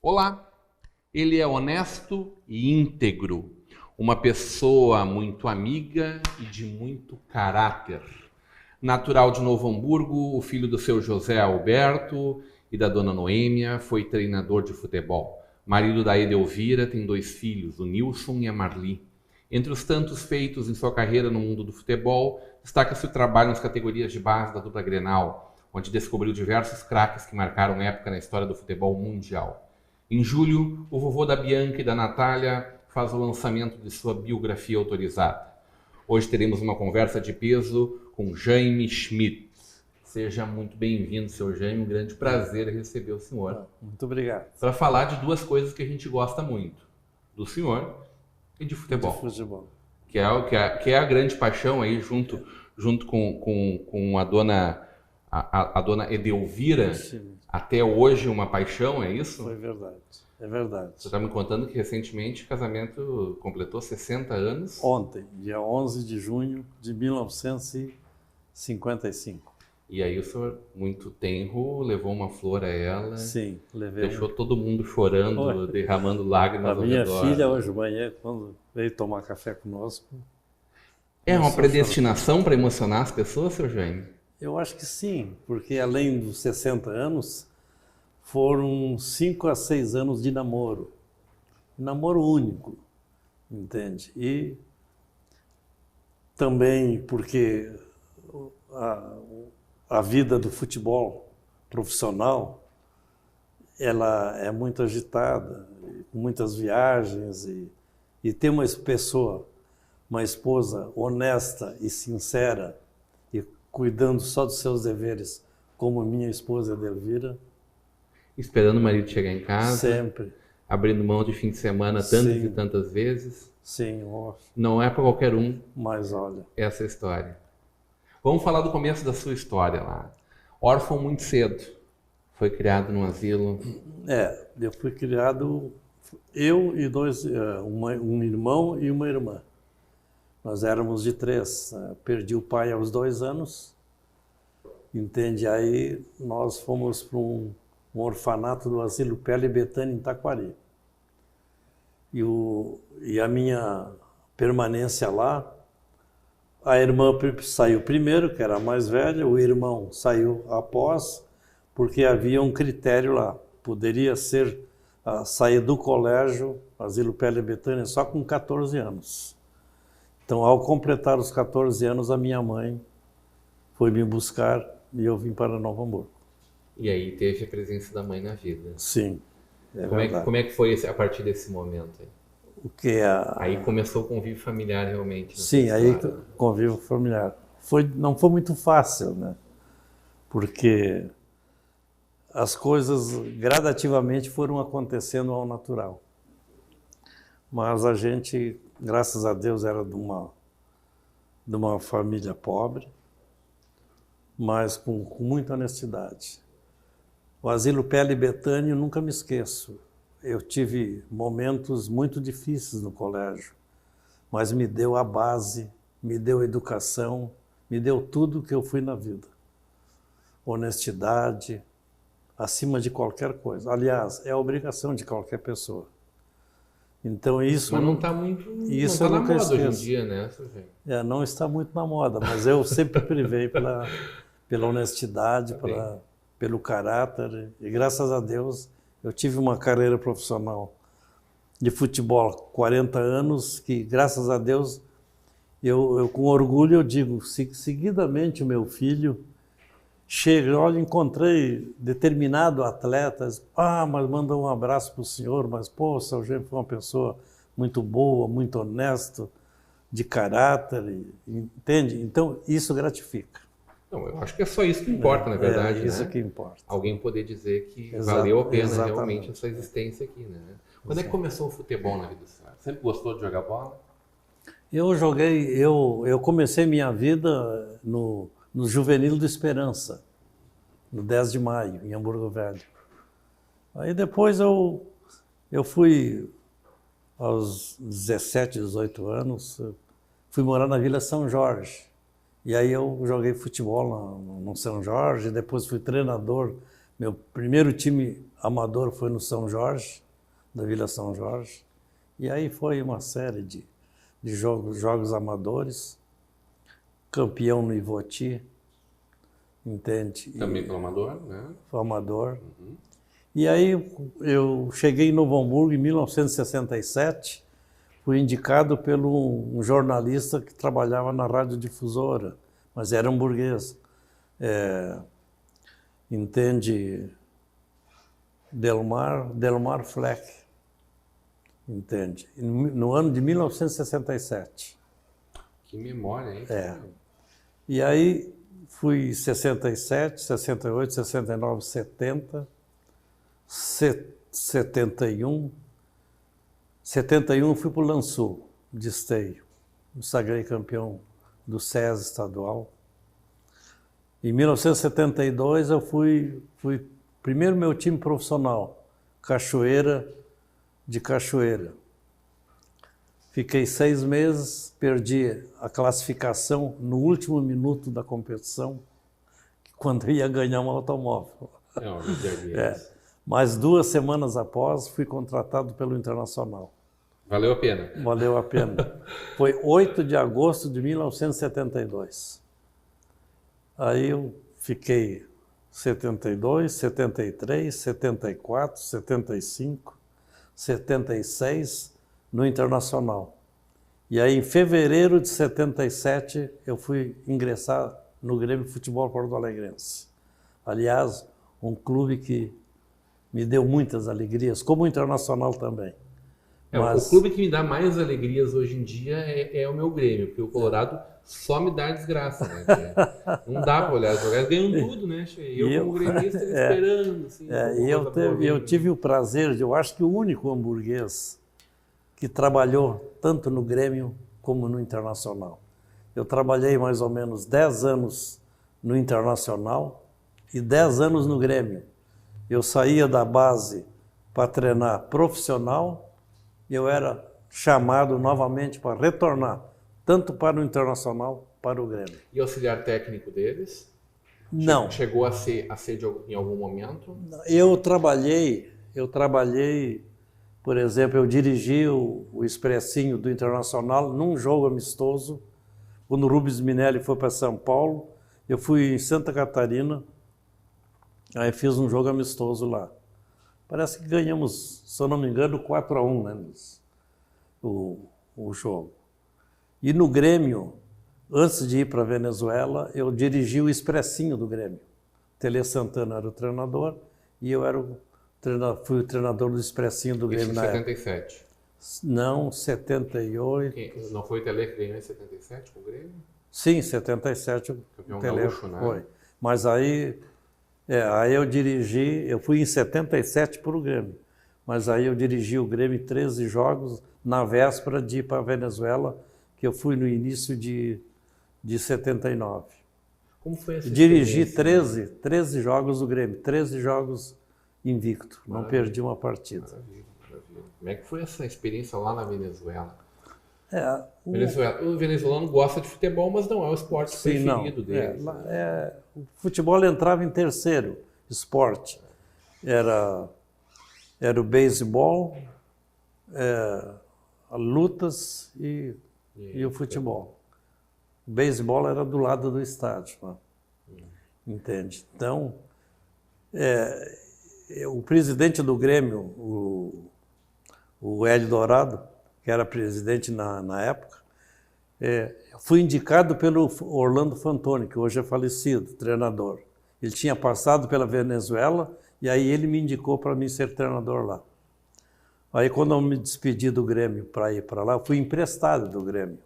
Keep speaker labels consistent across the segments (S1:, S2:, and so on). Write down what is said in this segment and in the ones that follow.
S1: Olá, ele é honesto e íntegro, uma pessoa muito amiga e de muito caráter. Natural de Novo Hamburgo, o filho do seu José Alberto e da dona Noêmia, foi treinador de futebol. Marido da Edelvira, tem 2 filhos, o Nilson e a Marli. Entre os tantos feitos em sua carreira no mundo do futebol, destaca-se o trabalho nas categorias de base da dupla Grenal, onde descobriu diversos craques que marcaram época na história do futebol mundial. Em julho, o vovô da Bianca e da Natália faz o lançamento de sua biografia autorizada. Hoje teremos uma conversa de peso com Jaime Schmidt. Seja muito bem-vindo, seu Jaime. Um grande prazer receber o senhor.
S2: Muito obrigado.
S1: Para falar de 2 coisas que a gente gosta muito, do senhor e de futebol.
S2: De futebol.
S1: Que é a grande paixão aí, junto com a dona Edelvira.
S2: Sim.
S1: Até hoje uma paixão, é isso?
S2: Foi verdade, é verdade.
S1: Você está me contando que recentemente o casamento completou 60 anos?
S2: Ontem, dia 11 de junho de 1955.
S1: E aí o senhor, muito tenro, levou uma flor a ela.
S2: Sim, levei.
S1: Deixou todo mundo chorando, derramando lágrimas ao redor.
S2: A minha filha hoje de manhã, quando veio tomar café conosco...
S1: É uma predestinação para emocionar as pessoas, seu Jaime?
S2: Eu acho que sim, porque além dos 60 anos, foram 5 a 6 anos de namoro. Namoro único, entende? E também porque a vida do futebol profissional, ela é muito agitada, com muitas viagens, e ter uma pessoa, uma esposa honesta e sincera, cuidando só dos seus deveres, como minha esposa Edelvira.
S1: Esperando o marido chegar em casa.
S2: Sempre.
S1: Abrindo mão de fim de semana tantas e tantas vezes.
S2: Sim.
S1: Não é para qualquer um.
S2: Mas olha...
S1: essa história. Vamos falar do começo da sua história lá. Órfão muito cedo. Foi criado num asilo.
S2: Eu fui criado, eu e um irmão e uma irmã. Nós éramos de 3. Perdi o pai aos 2 anos, entende? Aí nós fomos para um orfanato do Asilo Pele Betânia, em Taquari. E a minha permanência lá, a irmã saiu primeiro, que era a mais velha, o irmão saiu após, porque havia um critério lá. Poderia sair do colégio, Asilo Pele Betânia, só com 14 anos. Então, ao completar os 14 anos, a minha mãe foi me buscar e eu vim para Novo Hamburgo.
S1: E aí teve a presença da mãe na vida.
S2: Sim, verdade.
S1: Como é que foi a partir desse momento?
S2: Aí
S1: começou o convívio familiar realmente.
S2: Sim, aí convívio familiar. Não foi muito fácil, né? Porque as coisas gradativamente foram acontecendo ao natural. Mas a gente, graças a Deus, era de uma família pobre, mas com muita honestidade. O Asilo Pele Betânia, eu nunca me esqueço. Eu tive momentos muito difíceis no colégio, mas me deu a base, me deu educação, me deu tudo que eu fui na vida. Honestidade, acima de qualquer coisa. Aliás, é a obrigação de qualquer pessoa. Então isso...
S1: Mas não está muito
S2: isso
S1: não tá na moda hoje em dia, né?
S2: Não está muito na moda, mas eu sempre privei pela honestidade, pelo caráter. E graças a Deus eu tive uma carreira profissional de futebol 40 anos, que graças a Deus, eu com orgulho eu digo, seguidamente o meu filho chega, olha, encontrei determinado atleta, mas manda um abraço para o senhor, mas pô, o seu Jaime foi uma pessoa muito boa, muito honesto, de caráter, entende? Então isso gratifica.
S1: Não, eu acho que é só isso que importa, na verdade.
S2: É isso,
S1: né?
S2: Que importa.
S1: Alguém poder dizer que valeu a pena realmente a sua existência aqui, né? Quando é que começou o futebol na vida do senhor? Sempre gostou de jogar bola?
S2: Eu comecei minha vida no Juvenil do Esperança, no 10 de maio, em Hamburgo Velho. Aí depois eu fui, aos 17, 18 anos, fui morar na Vila São Jorge. E aí eu joguei futebol no São Jorge, depois fui treinador. Meu primeiro time amador foi no São Jorge, da Vila São Jorge. E aí foi uma série de jogos amadores, campeão no Ivoti, entende?
S1: Também pelo amador, né?
S2: Foi amador. E aí eu cheguei em Novo Hamburgo em 1967, fui indicado pelo um jornalista que trabalhava na radiodifusora, mas era hamburguês. Entende? Delmar Fleck, entende? No ano de 1967.
S1: Que memória, hein?
S2: E aí fui 67, 68, 69, 70, 71. 71 fui para o Lançu, de Esteio. Me sagrei campeão do SES estadual. Em 1972 eu fui primeiro meu time profissional, Cachoeira de Cachoeira. Fiquei 6 meses, perdi a classificação no último minuto da competição, quando ia ganhar um automóvel. Mas 2 semanas após fui contratado pelo Internacional.
S1: Valeu a pena.
S2: Valeu a pena. Foi 8 de agosto de 1972. Aí eu fiquei 72, 73, 74, 75, 76 no Internacional. E aí em fevereiro de 77 eu fui ingressar no Grêmio Futebol Porto Alegrense. Aliás, um clube que me deu muitas alegrias, como o Internacional também.
S1: Mas... O clube que me dá mais alegrias hoje em dia é o meu Grêmio, porque o Colorado só me dá desgraça, né? Não dá para olhar, os jogadores ganham tudo, né? Eu como gremista esperando. Assim,
S2: eu tive o prazer, eu acho que o único hamburguês que trabalhou tanto no Grêmio como no Internacional. Eu trabalhei mais ou menos 10 anos no Internacional e 10 anos no Grêmio. Eu saía da base para treinar profissional, eu era chamado novamente para retornar, tanto para o Internacional, para o Grêmio.
S1: E auxiliar técnico deles?
S2: Não.
S1: Chegou a ser em algum momento?
S2: Eu trabalhei, por exemplo, eu dirigi o Expressinho do Internacional num jogo amistoso, quando o Rubens Minelli foi para São Paulo, eu fui em Santa Catarina, aí fiz um jogo amistoso lá. Parece que ganhamos, se eu não me engano, 4-1, né, o jogo. E no Grêmio, antes de ir para a Venezuela, eu dirigi o Expressinho do Grêmio. Tele Santana era o treinador e eu fui o treinador do Expressinho do Grêmio na época.
S1: Isso em 77?
S2: Não, 78.
S1: Não foi o Tele que ganhou em 77 com o Grêmio?
S2: Sim, 77
S1: Campeão
S2: Tele
S1: gaúcho, né?
S2: foi. Mas aí eu dirigi, eu fui em 77 para o Grêmio, mas aí eu dirigi o Grêmio 13 jogos na véspera de ir para a Venezuela, que eu fui no início de 79.
S1: Como foi essa
S2: Dirigi 13 jogos do Grêmio, 13 jogos invicto, não perdi uma partida.
S1: Maravilha. Como é que foi essa experiência lá na Venezuela?
S2: O
S1: O venezuelano gosta de futebol, mas não é o esporte preferido deles.
S2: O futebol entrava em terceiro esporte. Era o beisebol, lutas e o futebol. O beisebol era do lado do estádio, né? Entende? Então, o presidente do Grêmio, o Hélio Dourado, que era presidente na época, fui indicado pelo Orlando Fantoni, que hoje é falecido, treinador. Ele tinha passado pela Venezuela e aí ele me indicou para mim ser treinador lá. Aí quando eu me despedi do Grêmio para ir para lá, eu fui emprestado do Grêmio.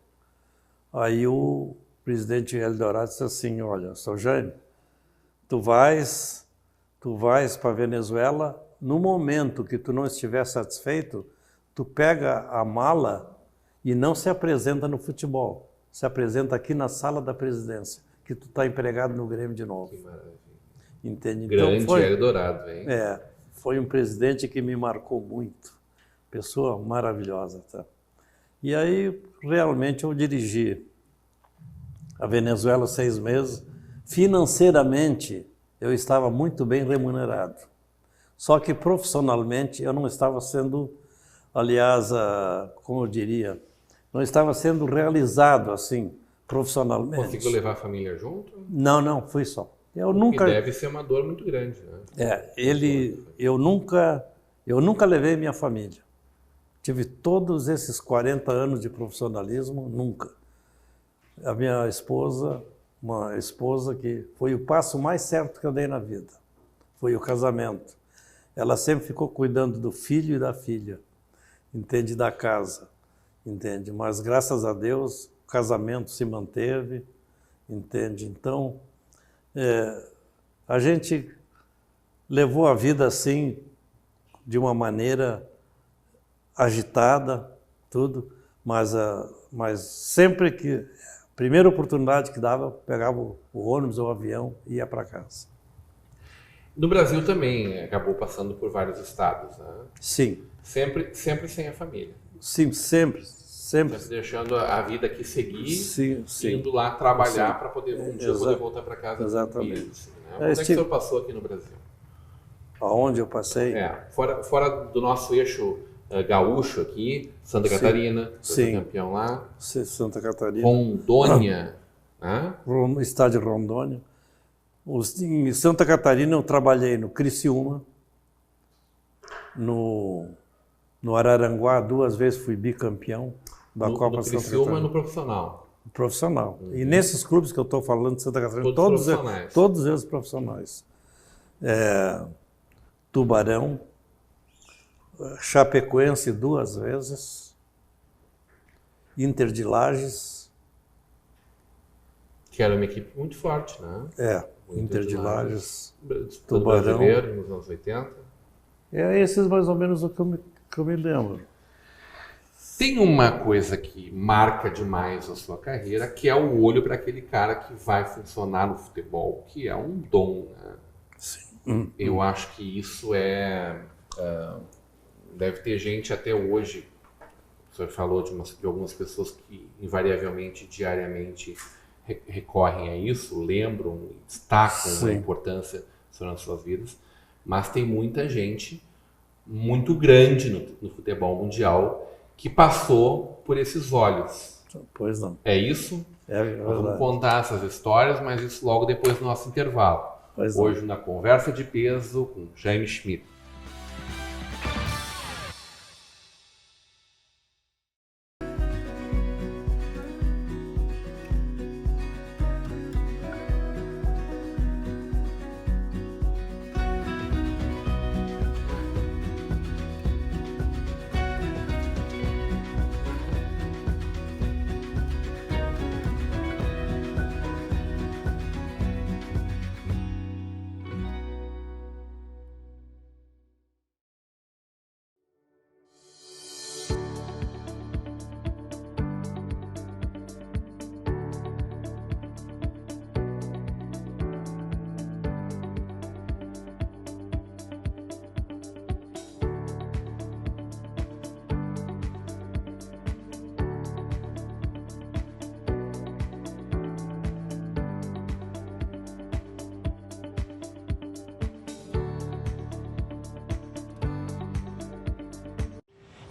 S2: Aí o presidente Hélio Dourado disse assim, olha, seu Jânio, tu vais para a Venezuela, no momento que tu não estiver satisfeito, tu pega a mala e não se apresenta no futebol, se apresenta aqui na sala da presidência, que tu está empregado no Grêmio de novo.
S1: Que maravilha.
S2: Entende?
S1: Grande
S2: então,
S1: Hélio Dourado, hein?
S2: Foi um presidente que me marcou muito, pessoa maravilhosa, tá? E aí, realmente, eu dirigi a Venezuela 6 meses. Financeiramente, eu estava muito bem remunerado. Só que profissionalmente, eu não estava sendo, aliás, como eu diria, não estava sendo realizado assim, profissionalmente.
S1: Conseguiu levar a família junto?
S2: Não, fui só.
S1: Que deve ser uma dor muito grande, né?
S2: Eu nunca levei minha família. Tive todos esses 40 anos de profissionalismo, nunca. A minha esposa, uma esposa que foi o passo mais certo que eu dei na vida, foi o casamento. Ela sempre ficou cuidando do filho e da filha, entende, da casa, entende. Mas graças a Deus o casamento se manteve, entende. Então a gente levou a vida assim de uma maneira agitada, tudo, mas sempre que primeira oportunidade que dava, pegava o ônibus ou o avião e ia para casa.
S1: No Brasil também acabou passando por vários estados, né?
S2: Sim.
S1: Sempre sem a família.
S2: Sim, sempre.
S1: Deixando a vida aqui seguir,
S2: sim.
S1: indo lá trabalhar para poder um dia poder voltar para casa.
S2: Exatamente.
S1: Assim, né? Onde é que o senhor passou aqui no Brasil?
S2: Aonde eu passei?
S1: Fora do nosso eixo gaúcho aqui, Santa Catarina, foi campeão lá.
S2: Sim, Santa Catarina.
S1: Rondônia. Né?
S2: Estado de Rondônia. Em Santa Catarina eu trabalhei no Criciúma, no Araranguá 2 vezes fui bicampeão da Copa Santa Catarina.
S1: No Criciúma no profissional?
S2: Profissional. E nesses clubes que eu estou falando de Santa Catarina, todos eles profissionais. Tubarão, Chapecoense 2 vezes, Inter de Lages.
S1: Que era uma equipe muito forte, né?
S2: Inter de Lages,
S1: Tubarão. Brasileiro nos anos 80.
S2: Esses mais ou menos o que eu me lembro.
S1: Tem uma coisa que marca demais a sua carreira, que é o olho para aquele cara que vai funcionar no futebol, que é um dom, né?
S2: Sim.
S1: Eu acho que isso deve ter gente até hoje, o senhor falou de algumas pessoas que invariavelmente, diariamente, recorrem a isso, lembram, destacam a importância nas suas vidas, mas tem muita gente muito grande no futebol mundial que passou por esses olhos.
S2: Pois não.
S1: É isso?
S2: Nós
S1: vamos contar essas histórias, mas isso logo depois do nosso intervalo. Hoje na Conversa de Peso com Jaime Schmidt.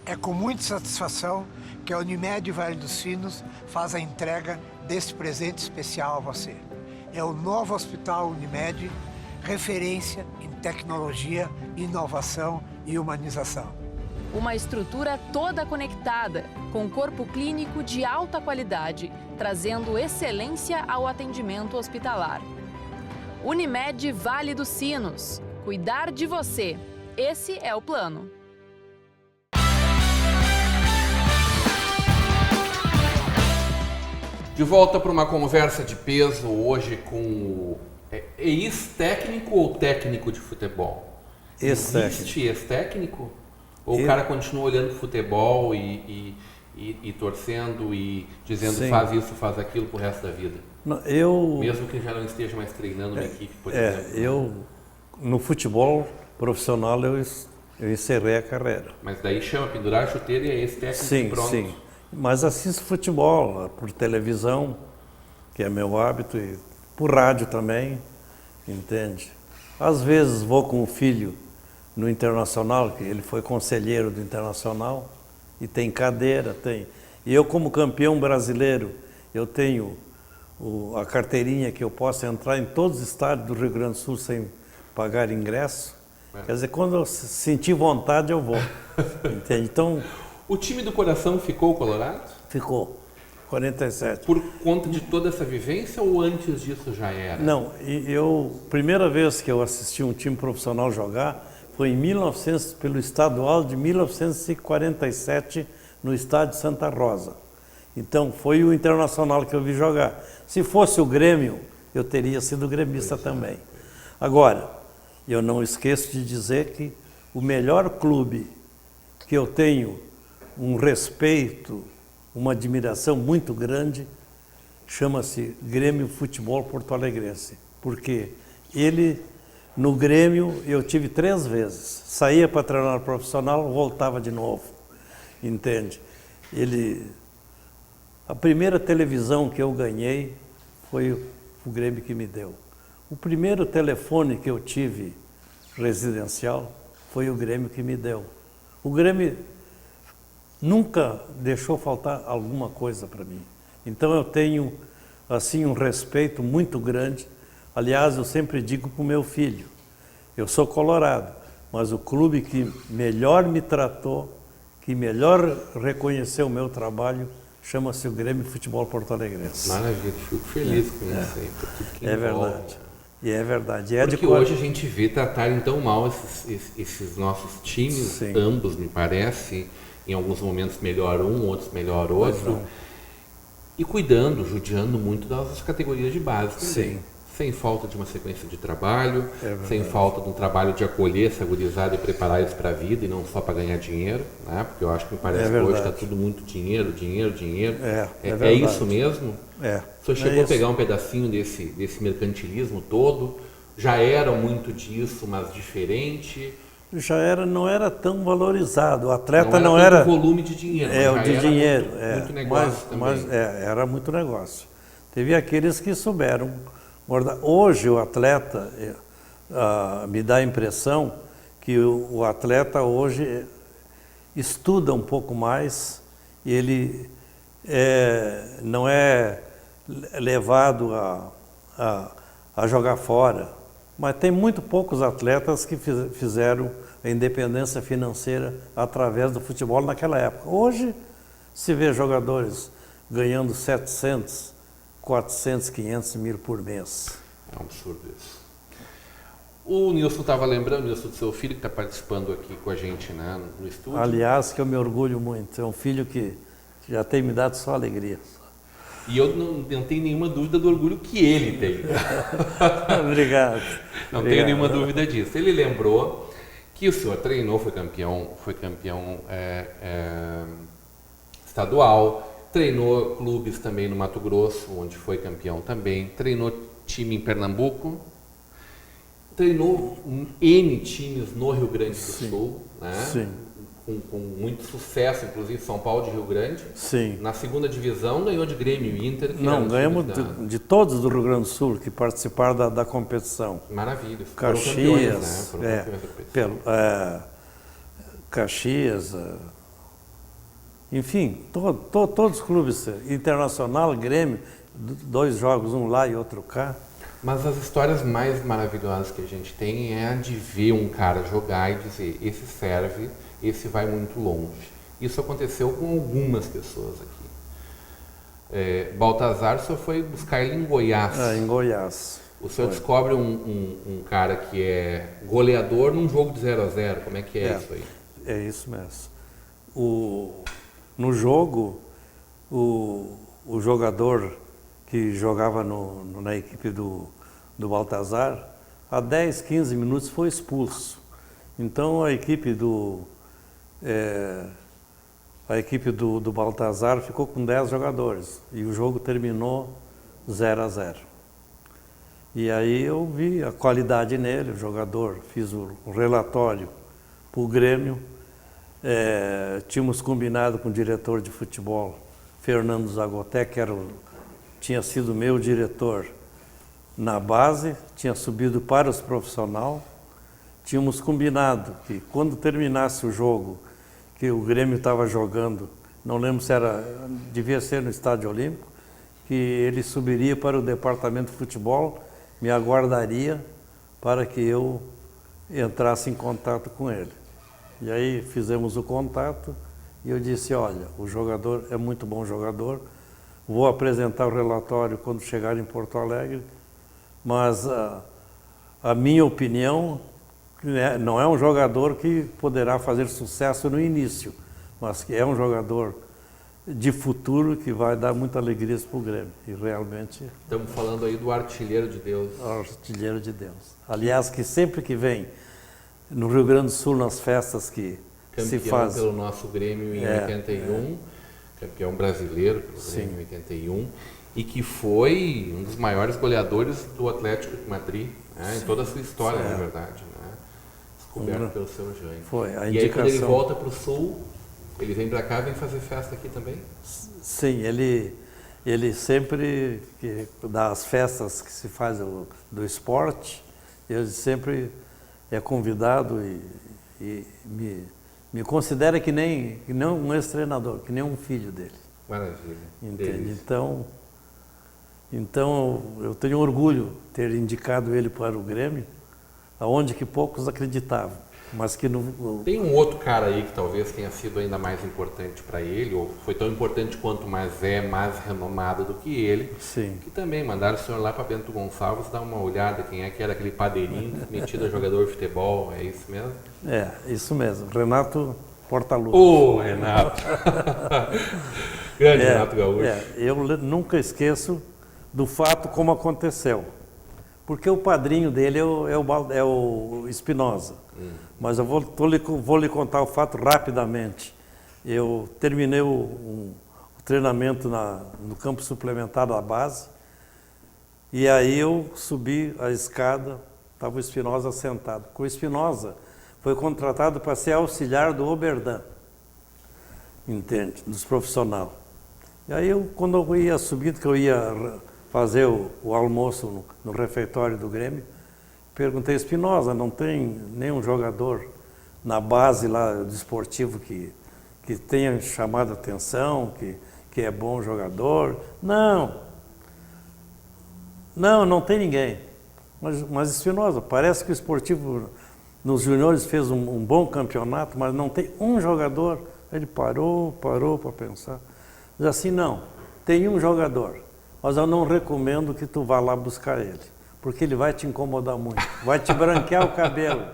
S3: É com muita satisfação que a Unimed Vale dos Sinos faz a entrega deste presente especial a você. É o novo Hospital Unimed, referência em tecnologia, inovação e humanização.
S4: Uma estrutura toda conectada, com corpo clínico de alta qualidade, trazendo excelência ao atendimento hospitalar. Unimed Vale dos Sinos. Cuidar de você. Esse é o plano.
S1: De volta para uma conversa de peso hoje com o ex-técnico ou técnico de futebol? Existe ex-técnico? Ou o cara continua olhando futebol e e torcendo e dizendo
S2: Sim.
S1: faz isso, faz aquilo pro resto da vida?
S2: Não,
S1: Mesmo que já não esteja mais treinando uma equipe, por exemplo.
S2: No futebol profissional eu encerrei a carreira.
S1: Mas daí chama pendurar a chuteira e é esse técnico
S2: Sim,
S1: pronto.
S2: sim. Mas assisto futebol por televisão, que é meu hábito, e por rádio também, entende? Às vezes vou com o filho no Internacional, que ele foi conselheiro do Internacional, e tem cadeira, tem. E eu, como campeão brasileiro, eu tenho a carteirinha que eu posso entrar em todos os estádios do Rio Grande do Sul sem pagar ingresso. Quer dizer, quando eu sentir vontade, eu vou. Entende? Então,
S1: O time do coração ficou colorado?
S2: ficou. 47.
S1: Por conta de toda essa vivência ou antes disso já era?
S2: Não, primeira vez que eu assisti um time profissional jogar foi pelo estadual de 1947 no estádio Santa Rosa. Então foi o Internacional que eu vi jogar. Se fosse o Grêmio, eu teria sido gremista também. Agora, eu não esqueço de dizer que o melhor clube que eu tenho um respeito, uma admiração muito grande, chama-se Grêmio Futebol Porto Alegrense, porque no Grêmio eu tive 3 vezes, saía para treinar profissional, voltava de novo, entende? A primeira televisão que eu ganhei foi o Grêmio que me deu. O primeiro telefone que eu tive residencial foi o Grêmio que me deu. O Grêmio nunca deixou faltar alguma coisa para mim. Então eu tenho assim um respeito muito grande. Aliás, eu sempre digo para o meu filho, eu sou colorado, mas o clube que melhor me tratou, que melhor reconheceu o meu trabalho, chama-se o Grêmio Futebol Porto Alegrense.
S1: Maravilha, fico feliz com isso aí, por tudo que envolve.
S2: Verdade. E é verdade.
S1: Porque hoje a gente vê tratarem tão mal esses nossos times,
S2: Sim.
S1: ambos, me parece, em alguns momentos melhor um, outros melhor outro, e cuidando, judiando muito das categorias de base também.
S2: Sim.
S1: Sem falta de uma sequência de trabalho, sem falta de um trabalho de acolher essa gurizada e preparar eles para a vida e não só para ganhar dinheiro, né? Porque eu acho que me parece que hoje está tudo muito dinheiro, dinheiro, dinheiro. É isso mesmo? O senhor chegou a pegar um pedacinho desse mercantilismo todo? Já era muito disso, mas diferente?
S2: Não era tão valorizado. O atleta
S1: não era tanto volume de dinheiro,
S2: o de dinheiro.
S1: Muito negócio também.
S2: Mas era muito negócio. Teve aqueles que souberam. Hoje o atleta, me dá a impressão que o atleta hoje estuda um pouco mais e ele não é levado a jogar fora. Mas tem muito poucos atletas que fizeram a independência financeira através do futebol naquela época. Hoje se vê jogadores ganhando 700, 400, 500 mil por mês.
S1: É um absurdo isso. O Nilson estava lembrando, Nilson, do seu filho que está participando aqui com a gente, né, no estúdio.
S2: Aliás, que eu me orgulho muito. É um filho que já tem me dado só alegria.
S1: E eu não tenho nenhuma dúvida do orgulho que ele tem.
S2: Obrigado.
S1: Não tenho nenhuma dúvida disso. Ele lembrou que o senhor treinou, foi campeão estadual, treinou clubes também no Mato Grosso, onde foi campeão também, treinou time em Pernambuco, treinou N times no Rio Grande do Sul, né?
S2: Sim.
S1: Com muito sucesso, inclusive São Paulo de Rio Grande.
S2: Sim.
S1: Na segunda divisão ganhou de Grêmio e Inter.
S2: Não, ganhamos de todos do Rio Grande do Sul que participaram da competição.
S1: Maravilha.
S2: Caxias,
S1: foram campeões, né?
S2: Caxias, enfim, todos os clubes, Internacional, Grêmio, 2 jogos, um lá e outro cá.
S1: Mas as histórias mais maravilhosas que a gente tem é a de ver um cara jogar e dizer, esse serve, esse vai muito longe. Isso aconteceu com algumas pessoas aqui. Baltazar só foi buscar ele em Goiás.
S2: Em Goiás.
S1: O senhor descobre um cara que é goleador num jogo de 0-0. Como é que é isso aí? É
S2: isso mesmo. No jogo, o jogador que jogava na equipe do Baltazar, há 10, 15 minutos foi expulso. Então a equipe a equipe do Baltazar ficou com 10 jogadores e o jogo terminou 0-0. E aí eu vi a qualidade nele, o jogador, fiz o relatório para o Grêmio. Tínhamos combinado com o diretor de futebol, Fernando Zagoté, que tinha sido meu diretor na base, tinha subido para os profissionais. Tínhamos combinado que quando terminasse o jogo, que o Grêmio estava jogando, não lembro se devia ser no Estádio Olímpico, que ele subiria para o departamento de futebol, me aguardaria para que eu entrasse em contato com ele. E aí fizemos o contato e eu disse, olha, o jogador é muito bom jogador, vou apresentar o relatório quando chegar em Porto Alegre, mas a minha opinião não é um jogador que poderá fazer sucesso no início, mas que é um jogador de futuro que vai dar muita alegria para o Grêmio. E realmente...
S1: Estamos falando aí do artilheiro de Deus.
S2: Artilheiro de Deus. Aliás, que sempre que vem no Rio Grande do Sul, nas festas que se fazem...
S1: Campeão pelo nosso Grêmio em 81, campeão brasileiro pelo Grêmio em 81, e que foi um dos maiores goleadores do Atlético de Madrid, né, em toda a sua história, na verdade. Né? Descoberto pelo seu Jânio.
S2: Foi a indicação.
S1: E aí quando ele volta para o Sul, ele vem para cá e vem fazer festa aqui também?
S2: Sim, ele sempre, das festas que se faz do esporte, ele sempre é convidado e me considera que nem um ex-treinador, que nem um filho dele.
S1: Maravilha.
S2: Entende? Então eu tenho orgulho de ter indicado ele para o Grêmio, aonde que poucos acreditavam. Mas que não...
S1: Tem um outro cara aí que talvez tenha sido ainda mais importante para ele, ou foi tão importante quanto, mas é mais renomado do que ele.
S2: Sim.
S1: Que também mandaram o senhor lá para Bento Gonçalves dar uma olhada quem é que era aquele padeirinho metido a jogador de futebol, é isso mesmo?
S2: É, isso mesmo, Renato Portaluppi.
S1: Ô, Renato! Grande Renato Gaúcho.
S2: Eu nunca esqueço do fato como aconteceu. Porque o padrinho dele é o Espinosa. Mas eu vou lhe contar o fato rapidamente. Eu terminei o treinamento no campo suplementar da base, e aí eu subi a escada, estava o Espinosa sentado. O Espinosa foi contratado para ser auxiliar do Oberdan, entende? Dos profissionais. E aí quando eu ia subindo, que eu ia fazer o almoço no refeitório do Grêmio, perguntei, Espinosa, não tem nenhum jogador na base lá do esportivo que tenha chamado a atenção, que é bom jogador? Não tem ninguém. Mas Espinosa, parece que o esportivo nos juniores fez um bom campeonato, mas não tem um jogador. Ele parou para pensar. Diz assim, não, tem um jogador, mas eu não recomendo que tu vá lá buscar ele, porque ele vai te incomodar muito, vai te branquear o cabelo.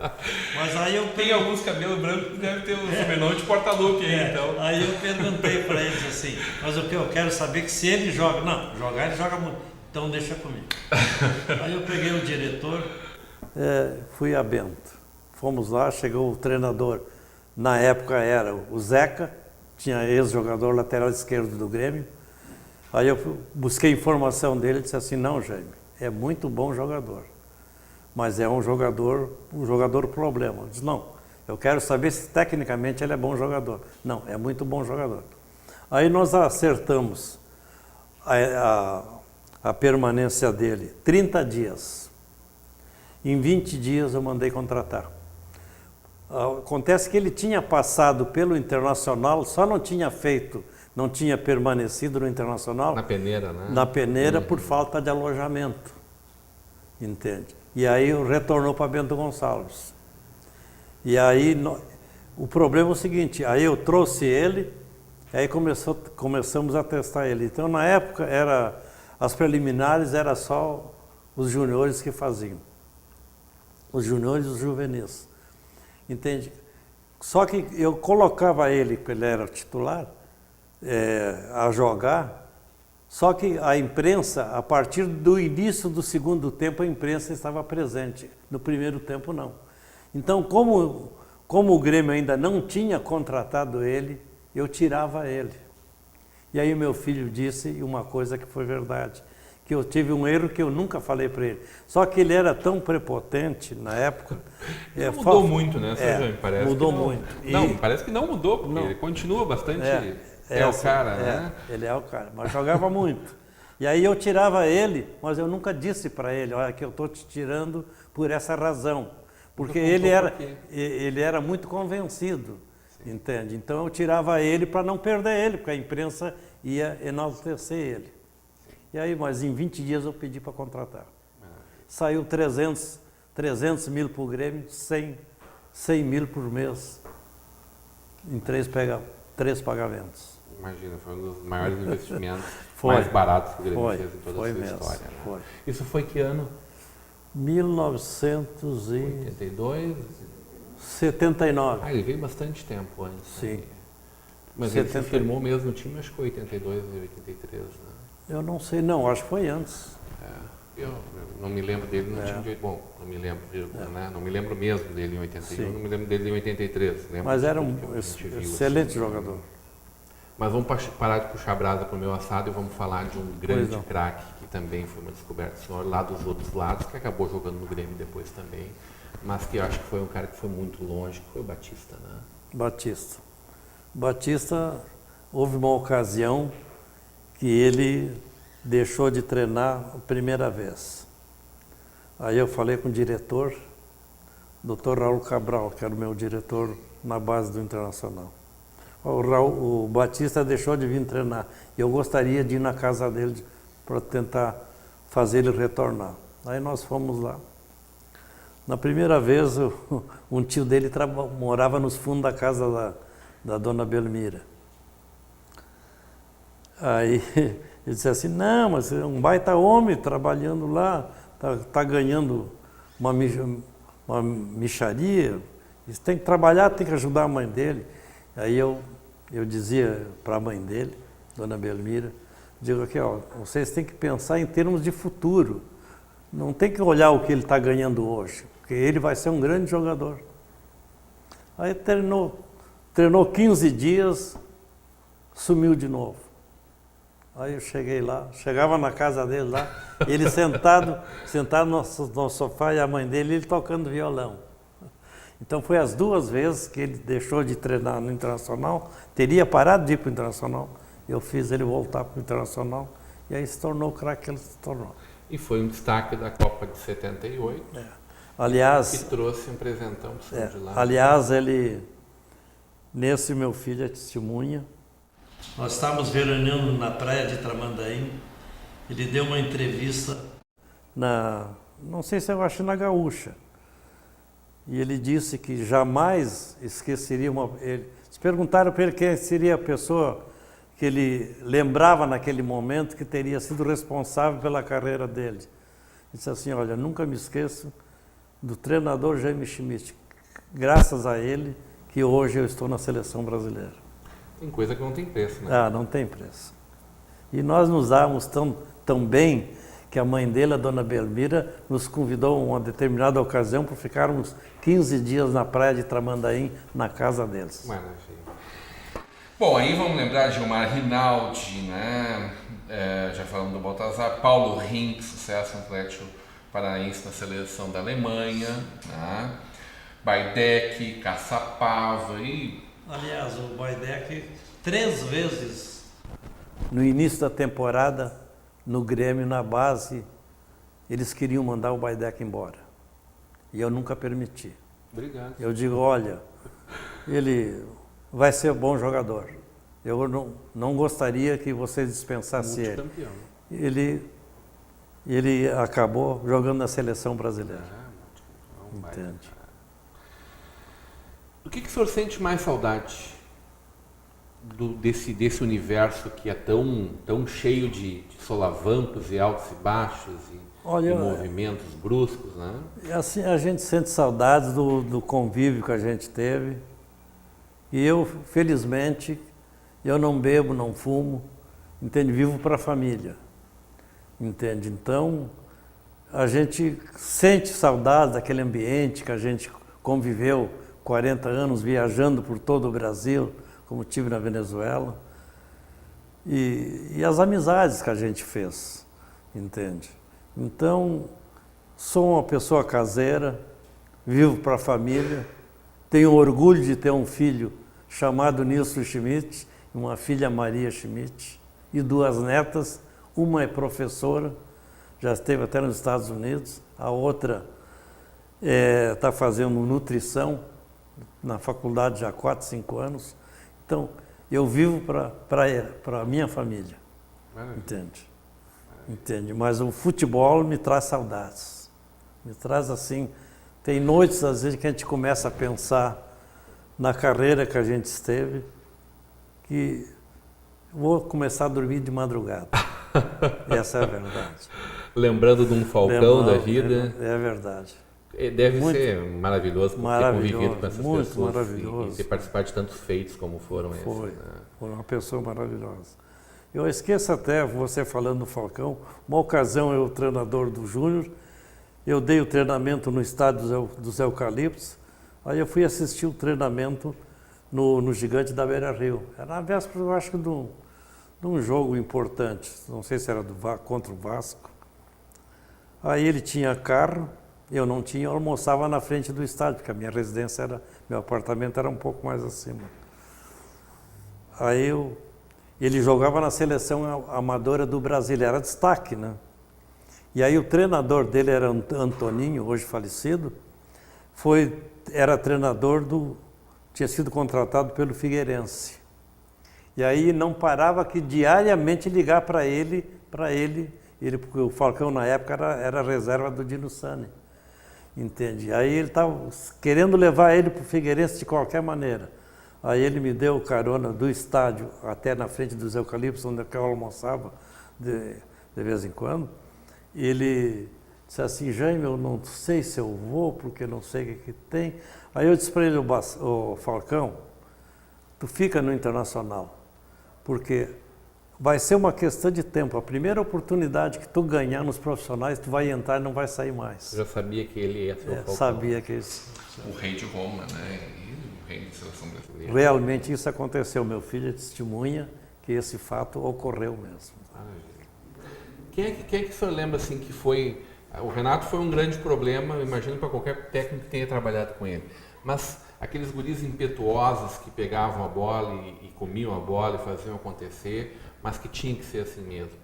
S2: Mas aí
S1: tem alguns cabelos brancos que devem ter o sobrenome de Portaluppi aí, então.
S2: Aí eu perguntei para eles assim, mas o que eu quero saber é que se ele joga, ele joga muito, então deixa comigo. Aí eu peguei o diretor, fui a Bento, fomos lá, chegou o treinador, na época era o Zeca, tinha ex-jogador lateral esquerdo do Grêmio. Aí eu busquei informação dele e disse assim, não, Jaime, é muito bom jogador, mas é um jogador problema. Eu disse, não, eu quero saber se tecnicamente ele é bom jogador. Não, é muito bom jogador. Aí nós acertamos a permanência dele, 30 dias. Em 20 dias eu mandei contratar. Acontece que ele tinha passado pelo Internacional, só não tinha permanecido no Internacional.
S1: Na peneira, né?
S2: Na peneira, por falta de alojamento, entende? E aí retornou para Bento Gonçalves. E aí o problema é o seguinte, aí eu trouxe ele, aí começamos a testar ele. Então na época as preliminares era só os juniores que faziam, os juniores e os juvenis. Entende? Só que eu colocava ele, porque ele era titular, a jogar, só que a imprensa, a partir do início do segundo tempo, a imprensa estava presente. No primeiro tempo, não. Então, como o Grêmio ainda não tinha contratado ele, eu tirava ele. E aí o meu filho disse uma coisa que foi verdade, que eu tive um erro que eu nunca falei para ele. Só que ele era tão prepotente na época.
S1: Mudou muito, né, Sérgio? Parece
S2: mudou
S1: que não,
S2: muito.
S1: Não, parece que não mudou, porque
S2: não.
S1: ele continua bastante. É o
S2: assim,
S1: cara, né?
S2: Ele é o cara, mas jogava muito. E aí eu tirava ele, mas eu nunca disse para ele, olha, que eu estou te tirando por essa razão. Porque ele era muito convencido, entende? Então eu tirava ele para não perder ele, porque a imprensa ia enaltecer ele. E aí, mas em 20 dias eu pedi para contratar. Saiu 300 mil para o Grêmio, 100 mil por mês, em 3 pagamentos.
S1: Imagina, foi um dos maiores investimentos mais baratos que o Grêmio fez em toda a sua
S2: mesmo,
S1: história. Né?
S2: Foi.
S1: Isso foi que ano?
S2: 1979.
S1: 82? Ele veio bastante tempo antes.
S2: Sim.
S1: Né? Mas ele se firmou mesmo no time, acho que foi 82 e 83, né?
S2: Eu não sei, não, acho que foi antes.
S1: Eu não me lembro dele no time de... Bom, não me lembro, né? Não me lembro mesmo dele em 81,
S2: Sim.
S1: não me lembro dele em 83.
S2: Mas era um excelente jogador.
S1: Mas vamos parar de puxar a brasa para o meu assado e vamos falar de um grande craque que também foi uma descoberta do senhor lá dos outros lados, que acabou jogando no Grêmio depois também, mas que eu acho que foi um cara que foi muito longe, que foi o Batista, né?
S2: Batista, houve uma ocasião que ele deixou de treinar a primeira vez. Aí eu falei com o diretor, Dr. Raul Cabral, que era o meu diretor na base do Internacional. O Batista deixou de vir treinar. Eu gostaria de ir na casa dele para tentar fazer ele retornar. Aí nós fomos lá. Na primeira vez, um tio dele morava nos fundos da casa da dona Belmira. Aí ele disse assim, não, mas é um baita homem trabalhando lá, tá ganhando uma mixaria, isso tem que trabalhar, tem que ajudar a mãe dele. Aí eu dizia para a mãe dele, dona Belmira, digo aqui, ó, vocês têm que pensar em termos de futuro, não tem que olhar o que ele está ganhando hoje, porque ele vai ser um grande jogador. Aí treinou 15 dias, sumiu de novo. Aí eu cheguei lá, chegava na casa dele lá, ele sentado no sofá e a mãe dele, ele tocando violão. Então foi as 2 vezes que ele deixou de treinar no Internacional, teria parado de ir para o Internacional, eu fiz ele voltar para o Internacional e aí se tornou o craque que ele se tornou.
S1: E foi um destaque da Copa de 78,
S2: aliás,
S1: que trouxe um presentão de lá.
S2: Aliás, nesse meu filho é testemunha. Nós estávamos veraneando na praia de Tramandaí, ele deu uma entrevista não sei se eu acho na Gaúcha, e ele disse que jamais esqueceria se perguntaram para ele quem seria a pessoa que ele lembrava naquele momento que teria sido responsável pela carreira dele. Ele disse assim, olha, nunca me esqueço do treinador Jaime Schmidt, graças a ele que hoje eu estou na seleção brasileira.
S1: Tem coisa que não tem preço, né?
S2: Não tem preço. E nós nos dávamos tão bem que a mãe dele, a dona Belmira, nos convidou em uma determinada ocasião para ficarmos 15 dias na praia de Tramandaí, na casa deles.
S1: Maravilha. Bom, aí vamos lembrar de Gilmar Rinaldi, né? Já falamos do Baltazar, Paulo Rink, sucesso no Atlético Paranaense na seleção da Alemanha, né? Baidec, Caçapava e...
S2: Aliás, o Baidec 3 vezes no início da temporada, no Grêmio, na base, eles queriam mandar o Baidec embora. E eu nunca permiti.
S1: Obrigado.
S2: Eu digo, olha, ele vai ser bom jogador. Eu não gostaria que vocês dispensassem ele. Ele acabou jogando na seleção brasileira. Entende?
S1: Do que o senhor sente mais saudade desse universo que é tão cheio de solavancos e altos e baixos e movimentos bruscos, né?
S2: Assim, a gente sente saudades do convívio que a gente teve. E eu, felizmente, eu não bebo, não fumo, entende? Vivo para a família, entende? Então, a gente sente saudade daquele ambiente que a gente conviveu 40 anos viajando por todo o Brasil, como tive na Venezuela, e as amizades que a gente fez, entende? Então, sou uma pessoa caseira, vivo para a família, tenho orgulho de ter um filho chamado Nilson Schmidt, uma filha Maria Schmidt, e 2 netas, uma é professora, já esteve até nos Estados Unidos, a outra está fazendo nutrição na faculdade já há 4, 5 anos. Então, eu vivo para a minha família, entende? Mas o futebol me traz saudades, me traz assim, tem noites às vezes que a gente começa a pensar na carreira que a gente esteve, que vou começar a dormir de madrugada. Essa é a verdade.
S1: Lembrando de um Falcão da vida.
S2: É verdade.
S1: Deve ser maravilhoso ter convivido com essas
S2: muito
S1: pessoas
S2: maravilhoso.
S1: E ter participado de tantos feitos como foram esses.
S2: Foi uma pessoa maravilhosa. Eu esqueço até, você falando do Falcão, uma ocasião eu, treinador do Júnior, eu dei o treinamento no estádio dos Eucaliptos, aí eu fui assistir o treinamento no Gigante da Beira-Rio. Era na véspera, eu acho que de um jogo importante, não sei se era contra o Vasco. Aí ele tinha carro, eu não tinha, eu almoçava na frente do estádio, porque a minha residência meu apartamento era um pouco mais acima. Aí ele jogava na seleção amadora do Brasil, ele era destaque, né? E aí o treinador dele era Antoninho, hoje falecido, era treinador tinha sido contratado pelo Figueirense. E aí não parava que diariamente ligar para ele, porque o Falcão na época era reserva do Dino Sani, entende? Aí ele estava querendo levar ele para o Figueirense de qualquer maneira. Aí ele me deu carona do estádio até na frente dos Eucaliptos, onde eu almoçava de vez em quando. Ele disse assim, Jaime, eu não sei se eu vou, porque não sei o que tem. Aí eu disse para ele, o Falcão, tu fica no Internacional, porque vai ser uma questão de tempo. A primeira oportunidade que tu ganhar nos profissionais, tu vai entrar e não vai sair mais.
S1: Eu já sabia que ele ia ser o Falcão.
S2: Sabia que isso.
S1: O rei de Roma, né? E o rei de seleção brasileira.
S2: Realmente isso aconteceu. Meu filho é testemunha que esse fato ocorreu mesmo.
S1: Quem é que o senhor lembra assim que foi... O Renato foi um grande problema, eu imagino, para qualquer técnico que tenha trabalhado com ele. Mas aqueles guris impetuosos que pegavam a bola e comiam a bola e faziam acontecer, mas que tinha que ser assim mesmo.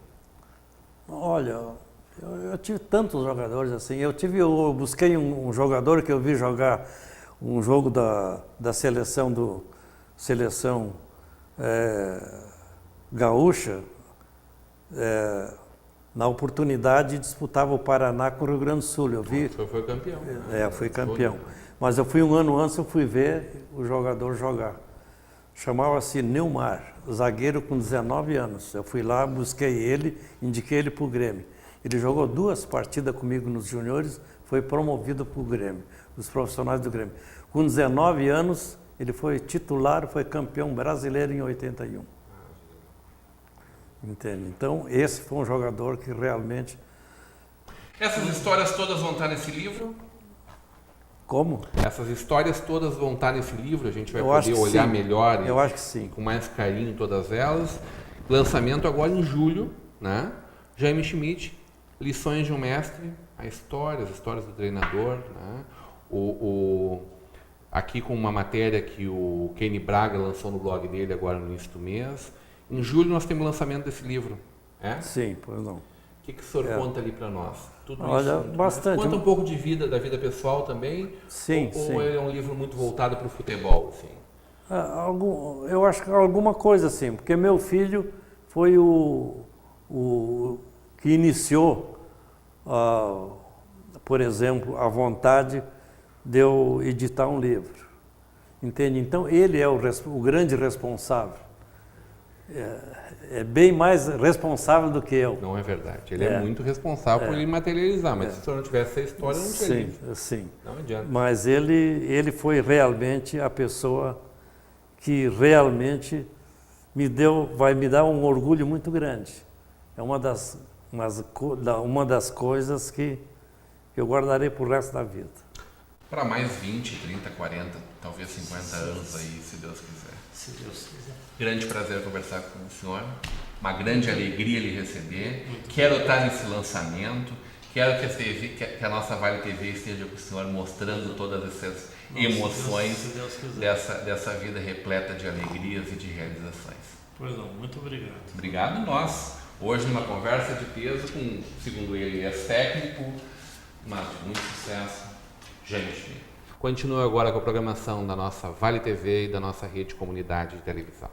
S2: Olha, eu tive tantos jogadores assim. Eu busquei um jogador que eu vi jogar um jogo da seleção gaúcha. Na oportunidade, disputava o Paraná com o Rio Grande do Sul. Eu vi.
S1: O senhor foi campeão.
S2: Fui campeão. Mas eu fui um ano antes, eu fui ver o jogador jogar. Chamava-se Neumar, zagueiro com 19 anos. Eu fui lá, busquei ele, indiquei ele para o Grêmio. Ele jogou 2 partidas comigo nos juniores, foi promovido para o Grêmio, os profissionais do Grêmio. Com 19 anos, ele foi titular, foi campeão brasileiro em 81. Entende? Então, esse foi um jogador que realmente...
S1: Essas histórias todas vão estar nesse livro?
S2: Como?
S1: Essas histórias todas vão estar nesse livro, a gente vai
S2: Eu
S1: poder olhar
S2: sim.
S1: melhor
S2: Eu acho que sim.
S1: Com mais carinho todas elas. Lançamento agora em julho, né? Jaime Schmidt, Lições de um Mestre, as histórias do treinador, né? Aqui com uma matéria que o Kenny Braga lançou no blog dele agora no início do mês. Em julho nós temos o lançamento desse livro, é?
S2: Sim, pois não.
S1: O que o senhor conta ali para nós? Tudo
S2: Olha,
S1: isso,
S2: bastante.
S1: Conta um pouco de da vida pessoal também?
S2: Sim,
S1: ou é um livro muito voltado para o futebol? Assim?
S2: Eu acho que alguma coisa assim, porque meu filho foi o que iniciou, por exemplo, a vontade de eu editar um livro. Entende? Então, ele é o grande responsável. É bem mais responsável do que eu.
S1: Não é verdade. Ele é muito responsável por ele materializar, mas se o senhor não tivesse essa história, não tinha livro.
S2: Sim.
S1: Não adianta.
S2: Mas ele foi realmente a pessoa que realmente vai me dar um orgulho muito grande. É uma das coisas que eu guardarei para o resto da vida.
S1: Para mais 20, 30, 40, talvez 50 anos aí, se Deus quiser.
S2: Se Deus quiser.
S1: Grande prazer conversar com o senhor. Uma grande alegria lhe receber. Quero estar nesse lançamento. Quero que a nossa Vale TV esteja com o senhor mostrando todas essas emoções dessa vida repleta de alegrias e de realizações.
S2: Pois não, muito obrigado.
S1: Obrigado nós. Hoje numa conversa de peso com, segundo ele, técnico, mas de muito sucesso, gente. Continua agora com a programação da nossa Vale TV e da nossa rede comunidade de televisão.